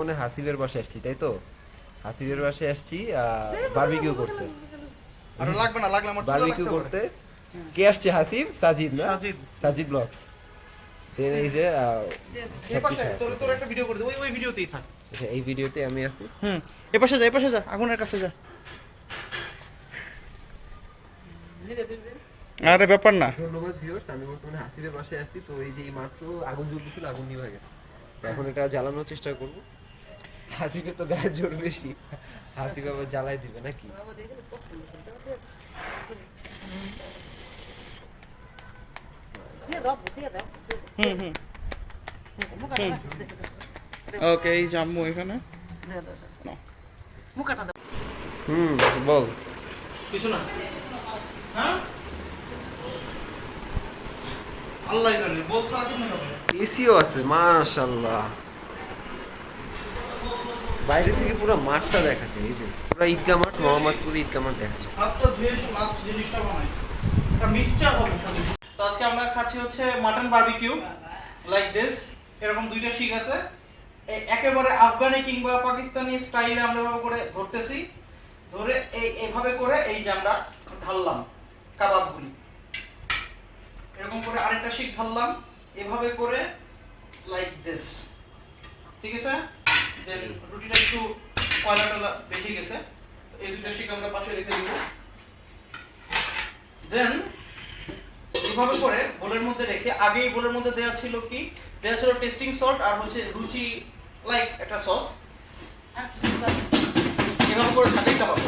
মনে হাসিবের বাসায় আসছি তাই তো হাসিবের বাসায় আসছি বারবিকিউ করতে আর লাগবে না, লাগলে আমার চুলা বারবিকিউ লাগতে করতে কে আসছে হাসিব সাজিদ না সাজিদ। সাজিদ ব্লগস দেন এই যে এই পাশে তোর তোর একটা ভিডিও করে দে, ওই ভিডিওতেই থাক। আচ্ছা, এই ভিডিওতে আমি আছি এই পাশে যা আগুনের কাছে যা। আরে ব্যাপার না। ধন্যবাদ ভিউয়ার্স, আমি বর্তমানে হাসিবের বাসায় আছি। তো এই যে এই মাত্র আগুন জ্বলতেছিল, আগুন নিভে গেছে। তো এখন এটা জ্বালানোর চেষ্টা করব। হাসিবের তো গায়ে জোর বেশি, হাসিব আবার জ্বালাই দিবে নাকি? ওকে, এই জাম্মু এখানে। বল। কিছু না। হ্যাঁ, আল্লাহ জানে, বল ছাড়া তুমি হবে। এসিও আছে মাশাআল্লাহ। বাইরে থেকে পুরো মাঠটা দেখাচ্ছে, এই যে পুরো ঈদগাহ মাঠ, মোহাম্মদপুর ঈদগাহ মাঠ দেখাচ্ছে। হাতটা ধুয়ে লাস্ট জিনিসটা বানাই, একটা মিক্সচার হবে। তো আজকে আমরা খাচ্ছি হচ্ছে মাটন বারবিকিউ লাইক দিস। এরকম দুইটা শিক আছে, একেবারে আফগানি কিংবা পাকিস্তানি স্টাইলে আমরা এভাবে করে ধরতেছি। ধরে এইভাবে করে এই যে আমরা ঢাললাম কাবাবগুলি, এরকম করে আরেকটা শিক ঢাললাম এভাবে করে লাইক দিস। ঠিক আছে, দেন রুটিটা একটু কয়লা টলা বেঁচে গেছে, এই দুইটা শিক আমরা পাশে রেখে দিব। দেন এইভাবে করে বোলের মধ্যে রেখে, আগেই বোলের মধ্যে দেওয়া ছিল টেস্টিং সল্ট আর হচ্ছে রুচি লাইক একটা সস, এভাবে করে সাজাই খাওয়াবো।